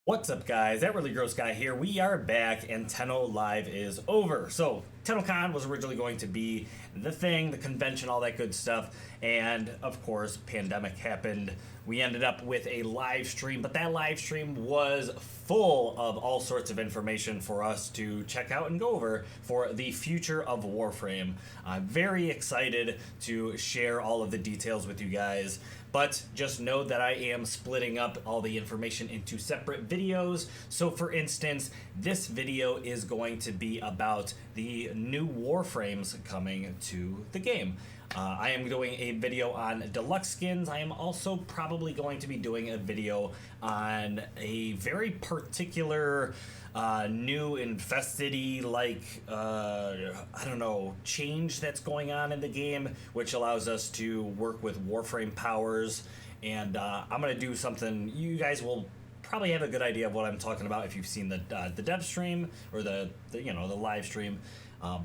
What's up, guys? That really gross guy here. We are back, and TennoLive is over. So, TennoCon was originally going to be the thing, the convention, all that good stuff, and of course, pandemic happened. We ended up with a live stream, but that live stream was full of all sorts of information for us to check out and go over for the future of Warframe. I'm very excited to share all of the details with you guys. But just know that I am splitting up all the information into separate videos. So for instance, this video is going to be about the new Warframes coming to the game. I am doing a video on deluxe skins. I am also probably going to be doing a video on a very particular new infested-y, I don't know, change that's going on in the game, which allows us to work with Warframe powers. And I'm going to do something you guys will probably have a good idea of what I'm talking about if you've seen the dev stream or the live stream.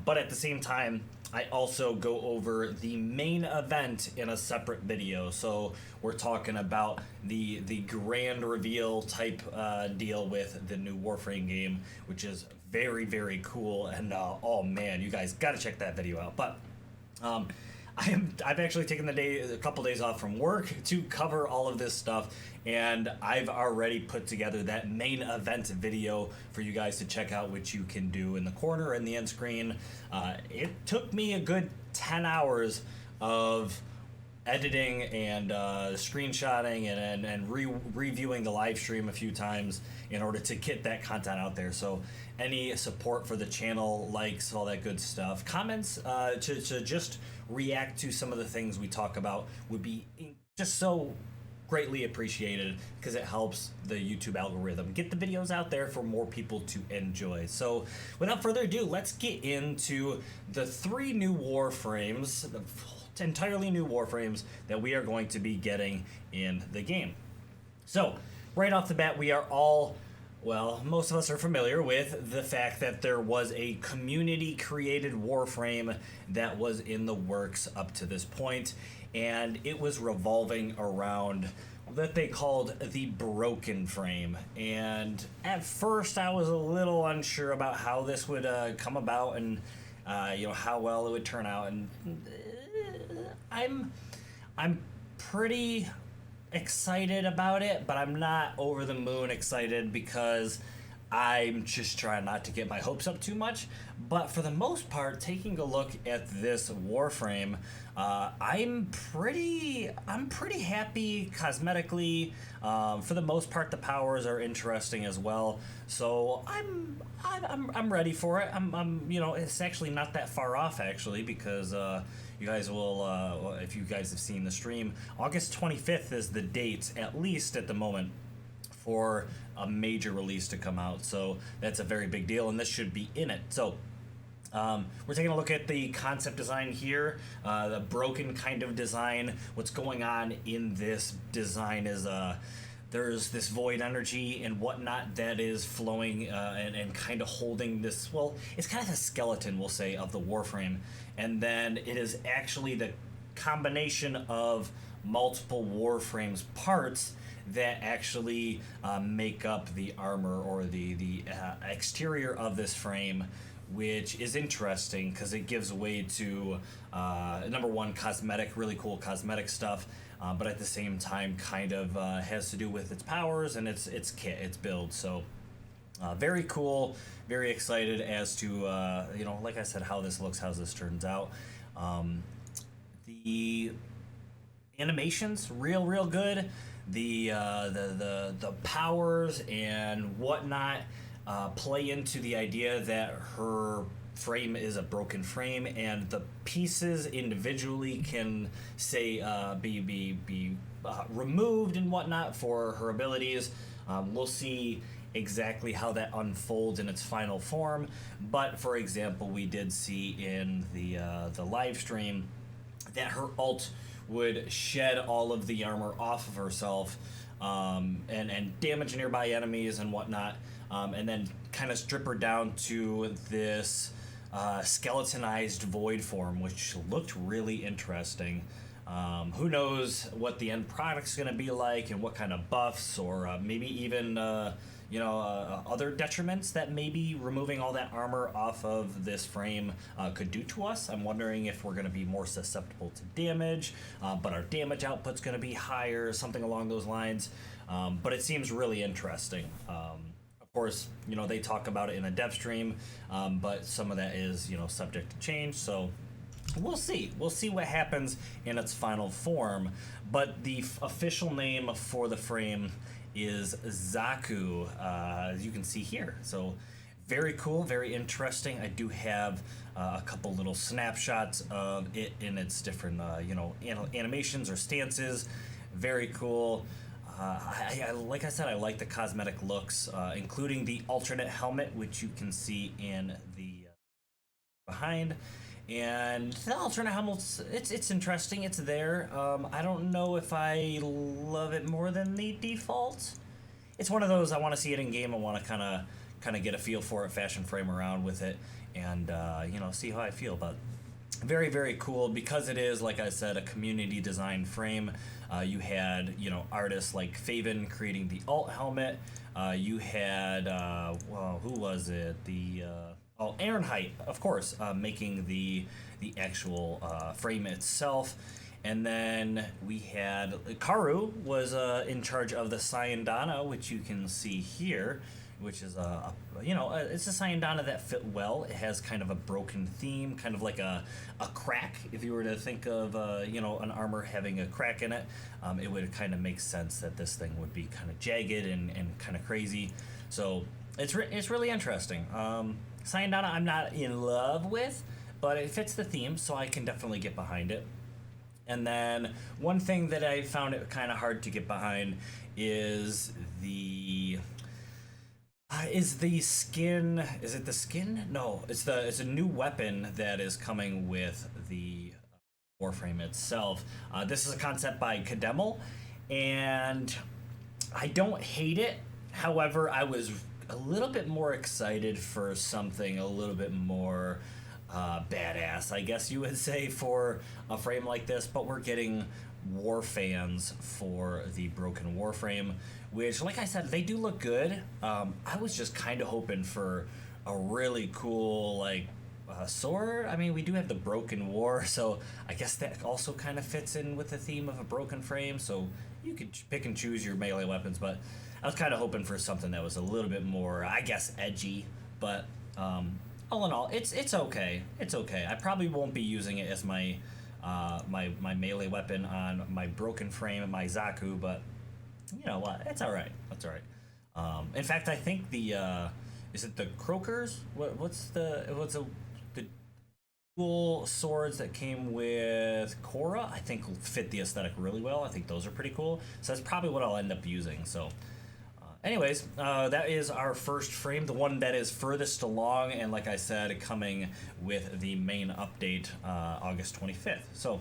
But at the same time, I also go over the main event in a separate video. So we're talking about the grand reveal type deal with the new Warframe game, which is very, very cool. And oh man, you guys got to check that video out. But I've actually taken a couple days off from work to cover all of this stuff, and I've already put together that main event video for you guys to check out, which you can do in the corner and the end screen. It took me a good 10 hours of editing and screenshotting and reviewing the live stream a few times in order to get that content out there. So any support for the channel, likes, all that good stuff, comments to just react to some of the things we talk about would be just so greatly appreciated, because it helps the YouTube algorithm get the videos out there for more people to enjoy. So without further ado, let's get into the three new Warframes, entirely new Warframes that we are going to be getting in the game. So right off the bat, we are all, well, most of us are familiar with the fact that there was a community created Warframe that was in the works up to this point, and it was revolving around that they called the Broken Frame. And at first I was a little unsure about how this would come about, and how well it would turn out. And I'm pretty excited about it, but I'm not over the moon excited because I'm just trying not to get my hopes up too much. But for the most part, taking a look at this Warframe, I'm pretty happy cosmetically. For the most part, the powers are interesting as well. So I'm ready for it. It's actually not that far off actually, because you guys will, if you guys have seen the stream, August 25th is the date, at least at the moment, for a major release to come out. So that's a very big deal, and this should be in it. So we're taking a look at the concept design here, the broken kind of design. What's going on in this design is there's this void energy and whatnot that is flowing and kind of holding this, well, it's kind of a skeleton, we'll say, of the Warframe. And then it is actually the combination of multiple Warframes parts that actually make up the armor or the exterior of this frame, which is interesting because it gives way to number one, really cool cosmetic stuff, but at the same time kind of has to do with its powers and its kit, its build. So very cool, very excited as to like I said, how this looks, how this turns out. The animations real good. The powers and whatnot play into the idea that her frame is a broken frame, and the pieces individually can say be removed and whatnot for her abilities. We'll see exactly how that unfolds in its final form, but for example, we did see in the live stream that her ult would shed all of the armor off of herself, and damage nearby enemies and whatnot, and then kind of strip her down to this skeletonized void form, which looked really interesting. Who knows what the end product's going to be like and what kind of buffs, or maybe even other detriments that maybe removing all that armor off of this frame could do to us. I'm wondering if we're going to be more susceptible to damage, but our damage output's going to be higher, something along those lines. But it seems really interesting. Of course, they talk about it in a dev stream, but some of that is, subject to change. So we'll see. We'll see what happens in its final form. But the official name for the frame is Xaku, as you can see here. So very cool, very interesting. I do have a couple little snapshots of it in its different, animations or stances. Very cool. Like I said, I like the cosmetic looks, including the alternate helmet, which you can see in the behind. And the alternate helmet's it's interesting. It's there. I don't know if I love it more than the default. It's one of those, I want to see it in game. I want to kind of get a feel for it, fashion frame around with it, and see how I feel. But very, very cool because it is, like I said, a community design frame. You had artists like Faven creating the alt helmet. You had who was it? Ironheight, of course, making the actual frame itself. And then we had Karu was in charge of the Sayandana, which you can see here, which is it's a Sayandana that fit well. It has kind of a broken theme, kind of like a crack. If you were to think of an armor having a crack in it, it would kind of make sense that this thing would be kind of jagged and kind of crazy. So it's really interesting. Sayandana I'm not in love with, but it fits the theme, so I can definitely get behind it. And then one thing that I found it kind of hard to get behind is the skin. Is it the skin? No, it's a new weapon that is coming with the Warframe itself. This is a concept by Kademel, and I don't hate it. However, I was a little bit more excited for something a little bit more badass, I guess you would say, for a frame like this. But we're getting war fans for the Broken Warframe, which, like I said, they do look good. I was just kind of hoping for a really cool sword. I mean, we do have the Broken War, so I guess that also kind of fits in with the theme of a broken frame. So you could pick and choose your melee weapons, but I was kind of hoping for something that was a little bit more, I guess, edgy. But all in all, it's okay. It's okay. I probably won't be using it as my my melee weapon on my broken frame and my Xaku, but you know what? It's all right. That's all right. In fact, I think the is it the Croakers? What's the dual swords that came with Korra? I think fit the aesthetic really well. I think those are pretty cool. So that's probably what I'll end up using. So. Anyways, that is our first frame, the one that is furthest along, and like I said, coming with the main update August 25th. So,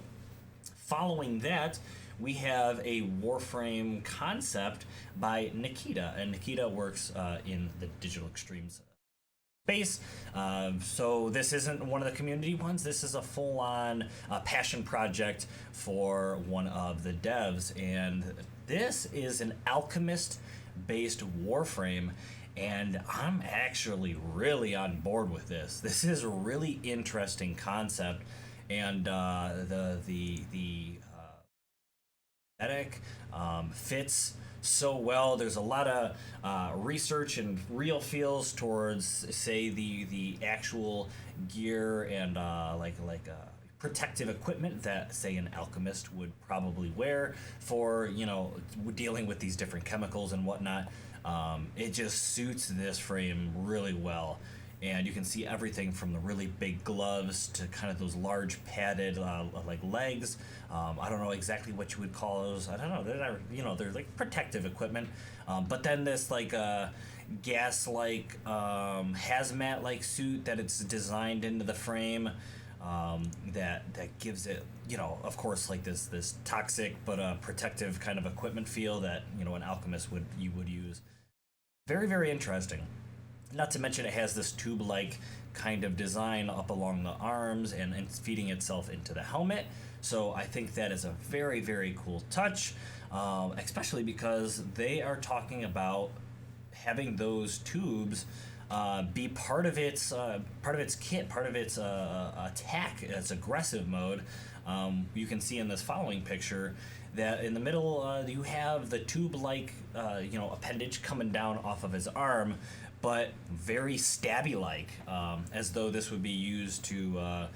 following that, we have a Warframe concept by Nikita, and Nikita works in the Digital Extremes space. So this isn't one of the community ones. This is a full-on passion project for one of the devs, and this is an Alchemist based Warframe, and I'm actually really on board with this. This is a really interesting concept, and the aesthetic fits so well. There's a lot of research and real feels towards, say, the actual gear and protective equipment that, say, an alchemist would probably wear for dealing with these different chemicals and whatnot. It just suits this frame really well, and you can see everything from the really big gloves to kind of those large padded legs. I don't know exactly what you would call those. I don't know. They're like protective equipment, but then this gas hazmat suit that it's designed into the frame. That gives it, of course, this toxic but protective kind of equipment feel that an alchemist would use. Very, very interesting. Not to mention it has this tube-like kind of design up along the arms and feeding itself into the helmet. So I think that is a very, very cool touch, especially because they are talking about having those tubes be part of its kit, part of its attack, its aggressive mode. You can see in this following picture that in the middle you have the tube-like appendage coming down off of his arm, but very stabby-like, as though this would be used to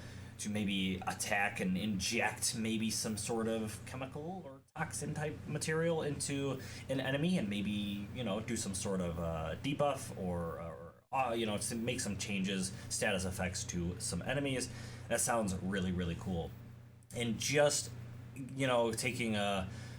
maybe attack and inject maybe some sort of chemical or toxin type material into an enemy, and maybe do some sort of debuff or to make some changes, status effects to some enemies. That sounds really, really cool. And just taking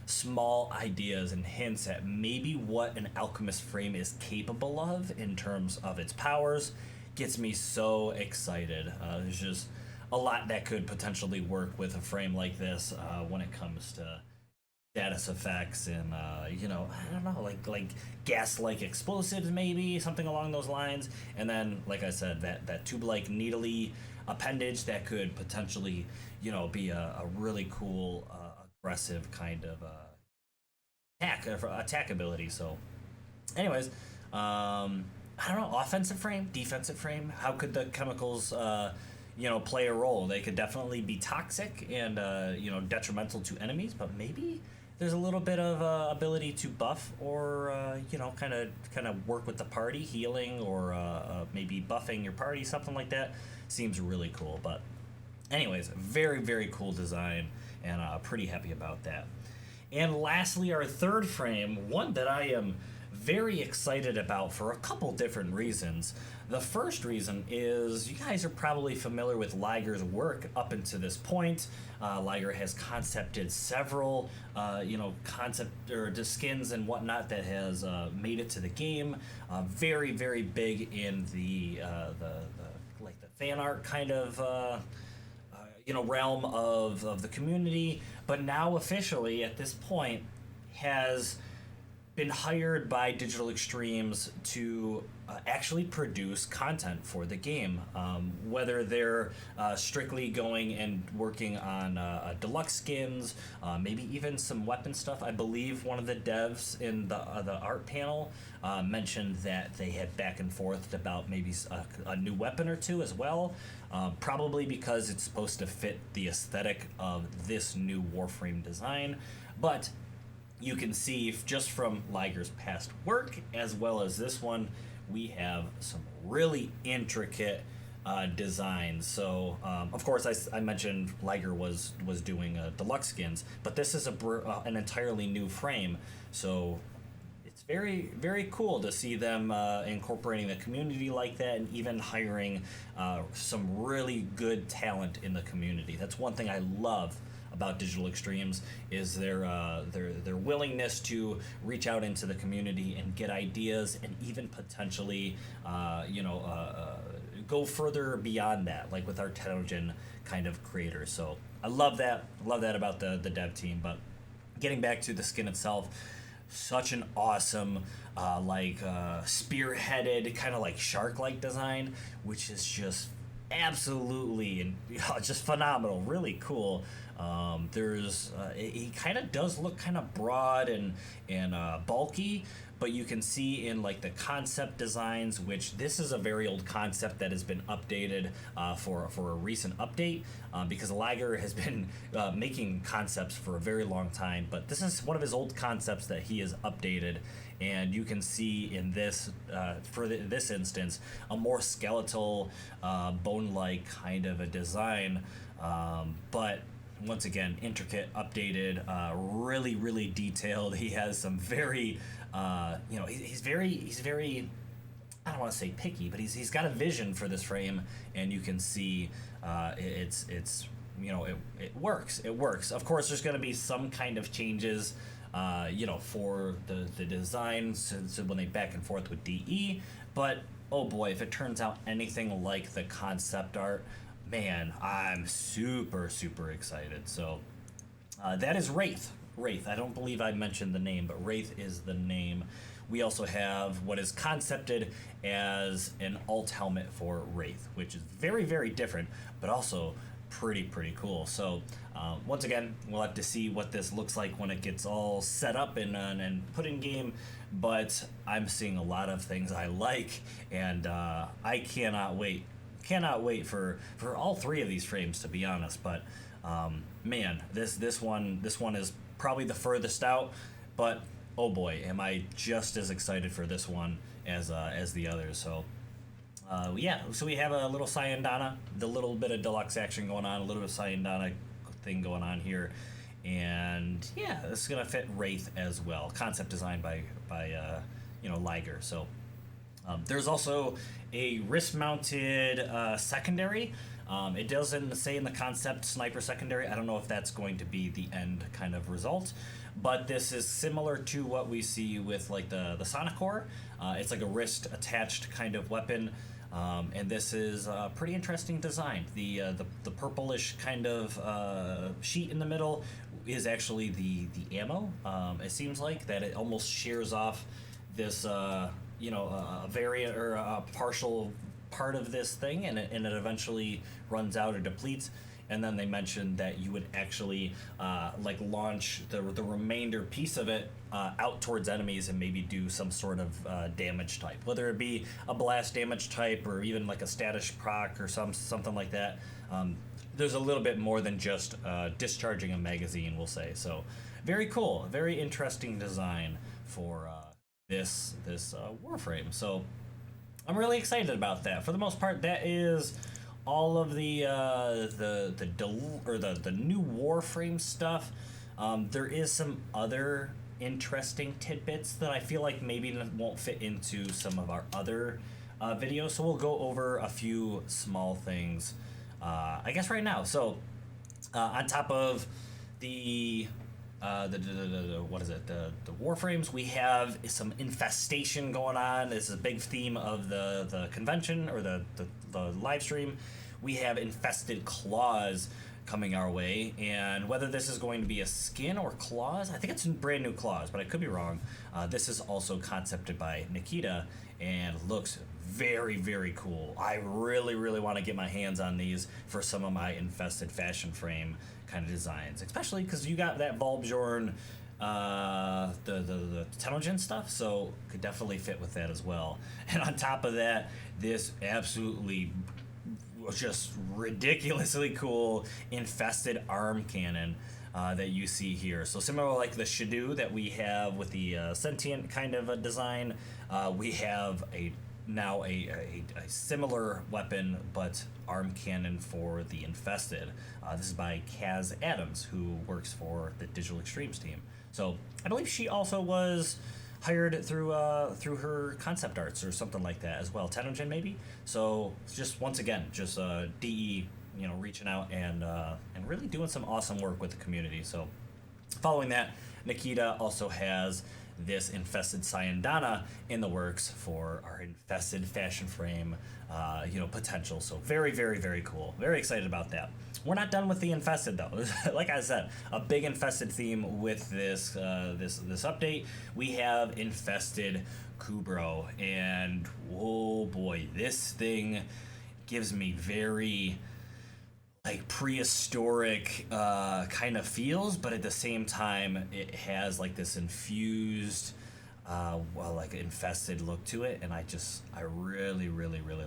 small ideas and hints at maybe what an Alchemist frame is capable of in terms of its powers gets me so excited. There's just a lot that could potentially work with a frame like this when it comes to status effects and I don't know, like gas-like explosives, maybe something along those lines. And then, like I said, that tube-like needly appendage that could potentially be a really cool aggressive kind of attack ability. So anyways, I don't know, offensive frame, defensive frame, how could the chemicals play a role? They could definitely be toxic and detrimental to enemies, but maybe there's a little bit of ability to buff or kind of work with the party, healing or maybe buffing your party, something like that. Seems really cool. But anyways, very, very cool design, and pretty happy about that. And lastly, our third frame, one that I am very excited about for a couple different reasons. The first reason is you guys are probably familiar with Liger's work up until this point. Liger has concepted several, concept or skins and whatnot that has made it to the game. Very, very big in the fan art kind of realm of the community, but now officially at this point has been hired by Digital Extremes to actually produce content for the game. Whether they're strictly going and working on deluxe skins, maybe even some weapon stuff. I believe one of the devs in the art panel mentioned that they had back and forth about maybe a new weapon or two as well. Probably because it's supposed to fit the aesthetic of this new Warframe design. But you can see just from Liger's past work as well as this one, we have some really intricate designs. So of course I mentioned Liger was doing deluxe skins, but this is an entirely new frame. So it's very, very cool to see them incorporating the community like that, and even hiring some really good talent in the community. That's one thing I love about Digital Extremes is their willingness to reach out into the community and get ideas, and even potentially go further beyond that, like with our Tenogen kind of creators. So I love that about the dev team. But getting back to the skin itself, such an awesome spear-headed kind of like shark-like design, which is just absolutely and just phenomenal, really cool. He kind of does look kind of broad and bulky, but you can see in like the concept designs, which this is a very old concept that has been updated for a recent update, because Liger has been making concepts for a very long time, but this is one of his old concepts that he has updated. And you can see in this, this instance, a more skeletal, bone-like kind of a design, but once again, intricate, updated, really, really detailed. He has some very, he's very, I don't want to say picky, but he's got a vision for this frame, and you can see it works. It works. Of course, there's going to be some kind of changes, for the design, so when they back and forth with DE, but oh boy, if it turns out anything like the concept art, man, I'm super, super excited. So that is Wraith. I don't believe I mentioned the name, but Wraith is the name. We also have what is concepted as an alt helmet for Wraith, which is very, very different, but also pretty cool. So once again, we'll have to see what this looks like when it gets all set up and put in game. But I'm seeing a lot of things I like, and I cannot wait. Cannot wait for all three of these frames, to be honest. But man, this one is probably the furthest out. But oh boy, am I just as excited for this one as the others. So yeah, so we have a little Syandana, the little bit of deluxe action going on, a little bit of Syandana thing going on here, and yeah, this is gonna fit Wraith as well. Concept designed by Liger. So there's also a wrist-mounted secondary. It doesn't say in the concept sniper secondary. I don't know if that's going to be the end kind of result, but this is similar to what we see with like the Sonic Core. It's like a wrist-attached kind of weapon. And this is a pretty interesting design. The purplish kind of sheet in the middle is actually the ammo. It seems like that it almost shears off this a variant or a partial part of this thing, and it eventually runs out or depletes. And then they mentioned that you would actually like launch the remainder piece of it out towards enemies and maybe do some sort of damage type, whether it be a blast damage type or even like a status proc or something like that. There's a little bit more than just discharging a magazine, we'll say. So very cool, very interesting design for this Warframe. So I'm really excited about that. For the most part, that is all of the new Warframe stuff. There is some other interesting tidbits that I feel like maybe won't fit into some of our other videos. So we'll go over a few small things, I guess right now. So on top of the what is it? The Warframes, we have some infestation going on. This is a big theme of the convention or the live stream. We have infested claws coming our way, and whether this is going to be a skin or claws, I think it's brand new claws, but I could be wrong. This is also concepted by Nikita and looks very cool. I really want to get my hands on these for some of my infested fashion frame kind of designs, especially because you got that Volbjorn, the TennoLive stuff, so could definitely fit with that as well. And on top of that, this absolutely just ridiculously cool infested arm cannon that you see here. So similar like the Shadoo that we have with the sentient kind of a design, we have now a similar weapon but arm cannon for the infested. This is by Kaz Adams, who works for the Digital Extremes team. So I believe she also was hired through her concept arts or something like that as well. TennoLive maybe. So just once again, just DE, reaching out and really doing some awesome work with the community. So following that, Nikita also has this infested Syandana in the works for our infested fashion frame potential. So very cool. Very excited about that. We're not done with the infested though. Like I said, a big infested theme with this update. We have infested Kubro, and oh boy, this thing gives me very like prehistoric kind of feels, but at the same time it has like this infused like infested look to it, and I really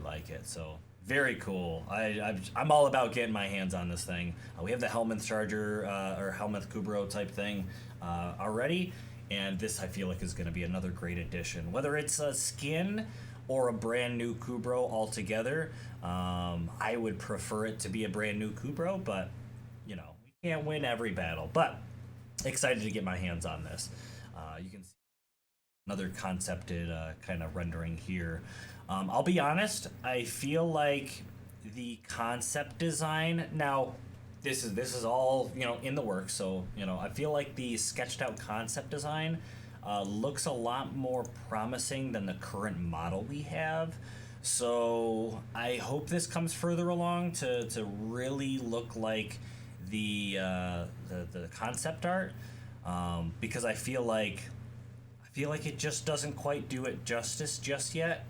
like it. So very cool. I'm all about getting my hands on this thing. We have the Helminth Charger or Helminth Kubro type thing already, and this I feel like is going to be another great addition, whether it's a skin or a brand new Kubro altogether. I would prefer it to be a brand new Kubro, but we can't win every battle. But excited to get my hands on this. You can see another concepted kind of rendering here. I'll be honest, I feel like the concept design, now this is all in the works, so I feel like the sketched out concept design looks a lot more promising than the current model we have. So I hope this comes further along to really look like the concept art, because I feel like it just doesn't quite do it justice just yet.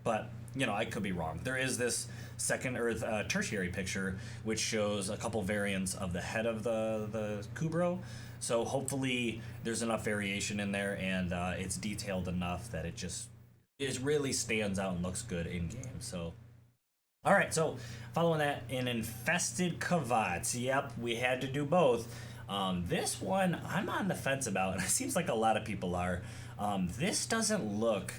But I could be wrong. There is this second or tertiary picture, which shows a couple variants of the head of the Kubro. So hopefully there's enough variation in there, and it's detailed enough that it really stands out and looks good in game. So, all right. So following that, an Infested Kavats. Yep, we had to do both. This one I'm on the fence about, and it seems like a lot of people are. This doesn't look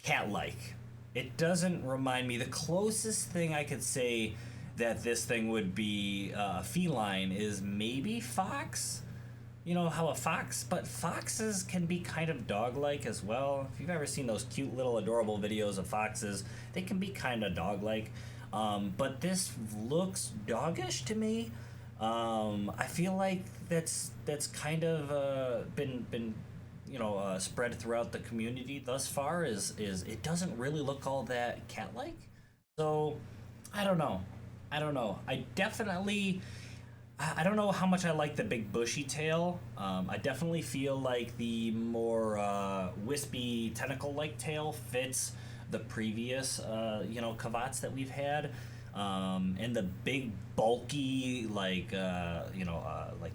cat-like. It doesn't remind me. The closest thing I could say that this thing would be feline is maybe fox. You know how a fox, but foxes can be kind of dog-like as well. If you've ever seen those cute little adorable videos of foxes, they can be kind of dog-like. But this looks doggish to me. I feel like that's kind of been spread throughout the community thus far. Is it doesn't really look all that cat-like. So I don't know. I don't know how much I like the big bushy tail. I definitely feel like the more wispy tentacle-like tail fits the previous Kavats that we've had. And the big bulky like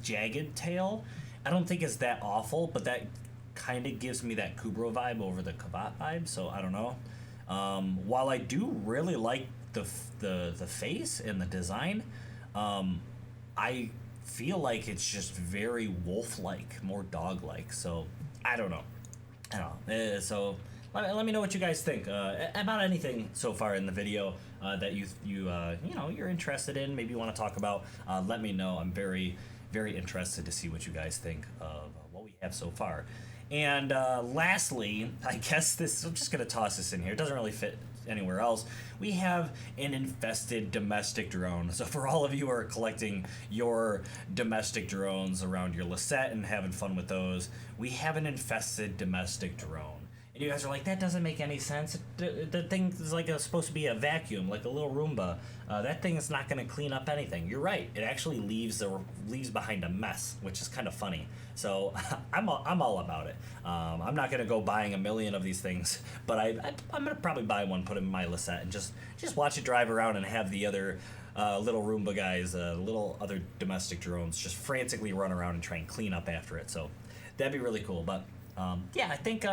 jagged tail, I don't think is that awful, but that kind of gives me that Kubro vibe over the Kavat vibe. So I don't know. While I do really like the face and the design, I feel like it's just very wolf-like, more dog-like. So I don't know. So let me know what you guys think about anything so far in the video that you're interested in. Maybe you want to talk about. Let me know. I'm very, very interested to see what you guys think of what we have so far. And lastly, I guess I'm just gonna toss this in here. It doesn't really fit anywhere else. We have an infested domestic drone. So for all of you who are collecting your domestic drones around your Lisette and having fun with those, we have an infested domestic drone. And you guys are like, that doesn't make any sense. The thing is like supposed to be a vacuum, like a little Roomba. That thing is not going to clean up anything. You're right. It actually leaves behind a mess, which is kind of funny. So I'm all about it. I'm not going to go buying a million of these things, but I'm going to probably buy one, put it in my Lisette, and just watch it drive around and have the other little Roomba guys, little other domestic drones, just frantically run around and try and clean up after it. So that'd be really cool. But yeah, I think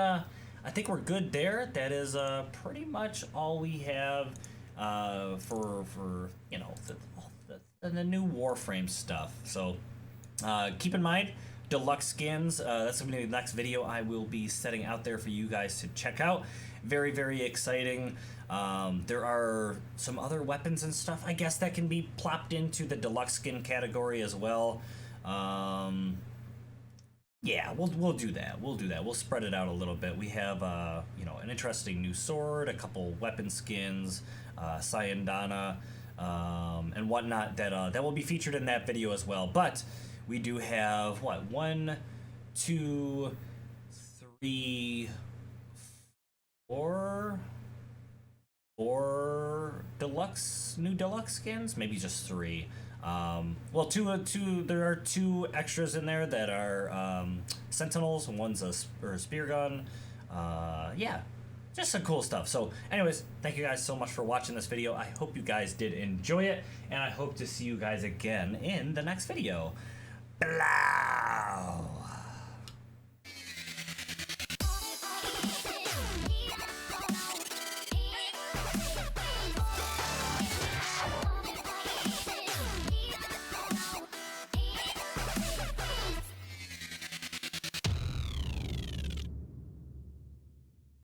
we're good there. That is pretty much all we have for the new Warframe stuff. So keep in mind, deluxe skins. That's going to be the next video I will be setting out there for you guys to check out. Very, very exciting. There are some other weapons and stuff, I guess, that can be plopped into the deluxe skin category as well. Yeah, we'll do that. We'll spread it out a little bit. We have an interesting new sword, a couple weapon skins, Sayandana, and whatnot that will be featured in that video as well. But we do have 1, 2, 3, 4 new deluxe skins, maybe just 3. Two. There are 2 extras in there that are Sentinels, and one's a spear gun. Yeah, just some cool stuff. So, anyways, thank you guys so much for watching this video. I hope you guys did enjoy it, and I hope to see you guys again in the next video. Blah!